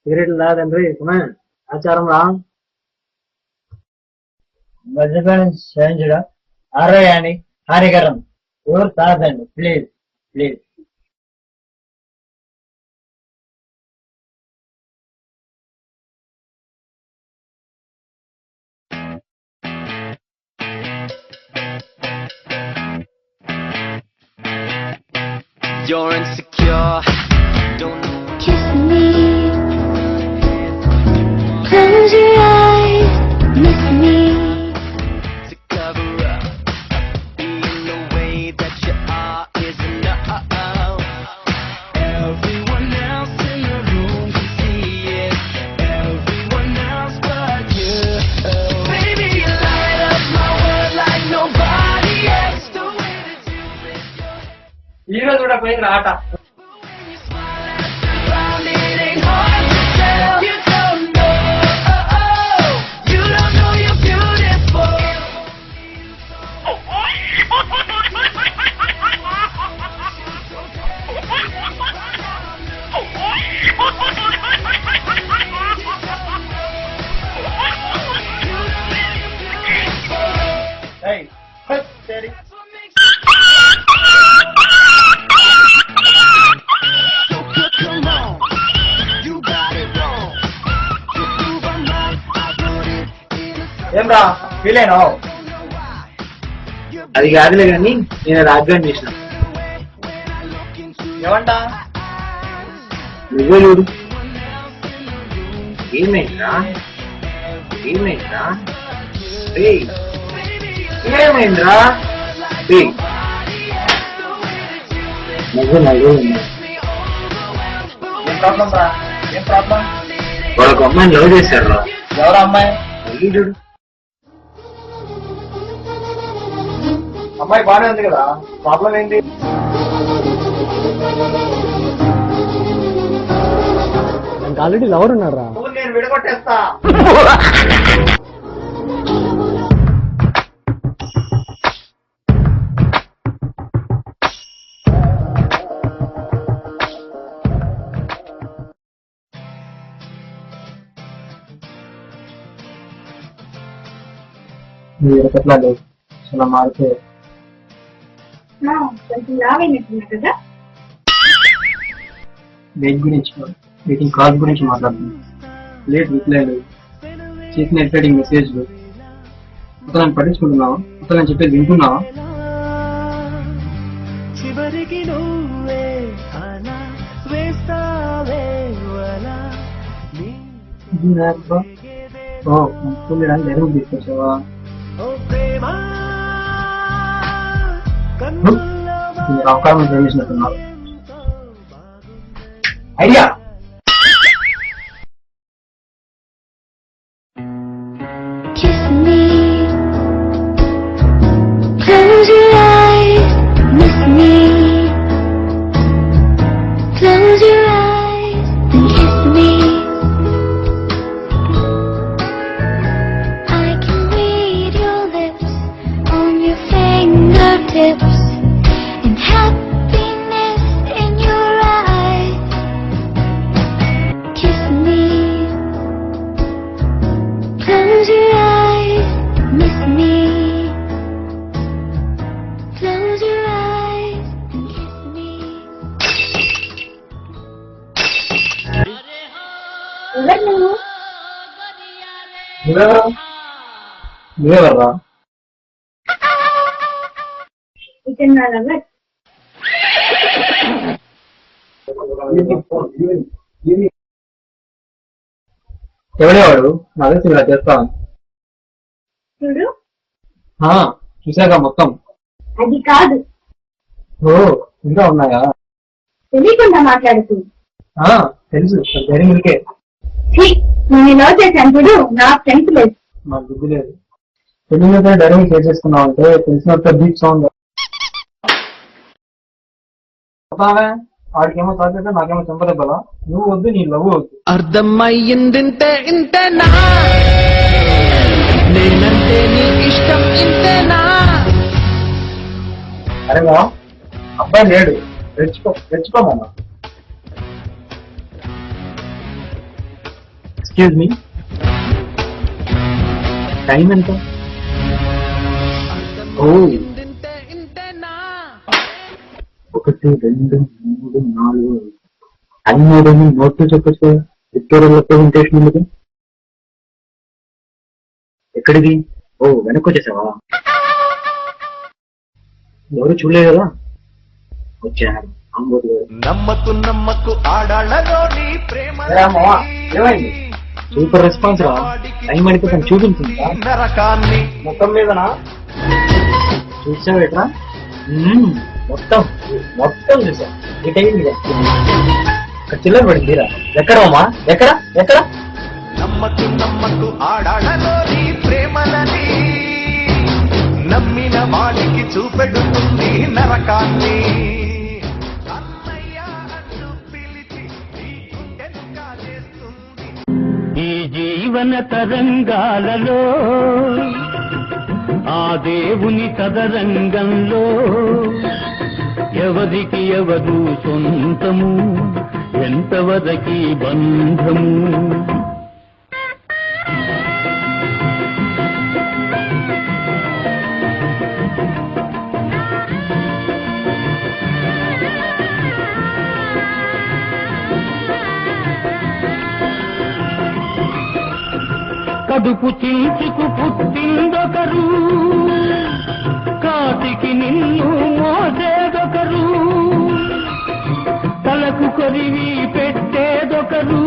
సిగరెట్లు తాగండి ఆచారం రా. మద్యపానం చేయించడం ఆరోగ్యాన్ని హానికరం. ఎవరు తాగండి please please. You're insecure, don't know. Kiss me, close your eyes, miss me. To cover up, being the way that you are is enough. Everyone else in the room can see it. Everyone else but you. Baby, you light up my world like nobody else. The way that you lift your head. ఈ రోజు కూడా పోయింది ఆట. Hey, steady. ఏమ్రా feel అయినావు? అది కాదులే కానీ నేను రాజ్యాన్ని చేసిన. ఏమంటా? నువ్వే చూడు. ఏమైందా ఏమైందా ఏమైందిరా? నువ్వు నవ్వు ఏం ప్రాబ్లం రా? ఏం ప్రాబ్లం? వాళ్ళకు అమ్మాయిని లవ్ చేశారు రా. ఎవరు అమ్మాయి? చూడు. అమ్మాయి బాగానే ఉంది కదా, ప్రాబ్లం ఏంటి? నాకు ఆల్రెడీ లవర్ ఉన్నారా? నువ్వు నేను విడగొట్టేస్తా. మీరు ఎట్లా లేదు చాలా మారితే కొంచెం లావైనట్టున్నా కదా. వెయిట్ గురించి వెయిటింగ్ కాల్ గురించి మాట్లాడుతున్నాను. లేట్ రిప్లై లేదు, చేసిన ఎడిటింగ్ మెసేజ్లు. అసలు నన్ను పట్టించుకుంటున్నావా? అసలు నేను చెప్పేది వింటున్నావా? చివరికి నువ్వే అలా వేస్తావే వలా. ఓ చూడడానికి ఎరువు తీసుకొచ్చావా? మీరు అవకాశం ప్రేమించినట్టున్నారు. Idea Kiss me, close your eyes, miss me. Close your eyes and kiss me. I can read your lips on your fingertips and happiness in your eyes. Kiss me, close your eyes, miss me. Close your eyes and kiss me. ఎవరు నువ్వు? నువ్వెవర్రా? ఇతను నా lover. ఎవడేవాడు? నా తెలిసి ఇలా చేస్తాను. చూడు, చూసాక మొత్తం. అది కాదు. ఓ ఇంకా ఉన్నాయా? తెలియకుండా మాట్లాడుతూ. తెలుసు ధైర్యంకే. నేను లవ్ చేశాను చూడు, నా ఫ్రెండ్స్ లేదు. నాకు బుద్ధి లేదు. పెళ్లి మీద డైరెక్ట్ చేసేసుకున్నావు అంటే తెలిసినట్టు బీచ్ సౌండ్. వాడికేమో తాచేస్తే నాకేమో చెంపదెబ్బలా? నువ్వు వద్దు, నీ లవ్ వద్దు. అర్థమయ్యిందింతే ఇంతేనా, నేనంటే నీ ఇష్టం ఇంతేనా. అరే మా అబ్బాయి లేడు, రెచ్చిపోమన్నా. ఎక్స్క్యూజ్ మీ, టైం ఎంత? ఓ 1 2 3 4 అన్ని నోట్ చెప్పచ్చు. పిక్టోరియల్ రిప్రజెంటేషన్ ఎందుకు? ఎక్కడికి? ఓ వెనక్కి వచ్చేసావా? ఎవరు చూడలేదు కదా? వచ్చాను. నమ్మకు నమ్మకు ఆడాళ్ళలోని ప్రేమ ఏమమ్మా, ఏమైంది? సూపర్ రెస్పాన్స్ రా. టైం అడిగితే చూపించింది. నరకాన్ని ముఖం మీదనా? చూసావు ఎట్రా? మొత్తం మొత్తం చూసా. ఈ టైం చిల్లర పడిందిరా. ఎక్కడమ్మా? ఎక్కడ ఎక్కడ? నమ్మకు నమ్మకు ఆడాళ్ళలోని ప్రేమలని నమ్మిన వాడికి చూపెడుతుంది నరకాన్ని. ఈ జీవన తరంగాలలో ఆ దేవుని తదరంగంలో ఎవరికి ఎవరు సొంతము, ఎంతవరకి బంధము. కడుపు చించుకు పుట్టిందొకరు, కాటికి నిన్ను మోసేదొకరు, తలకు కొరివి పెట్టేదొకరు,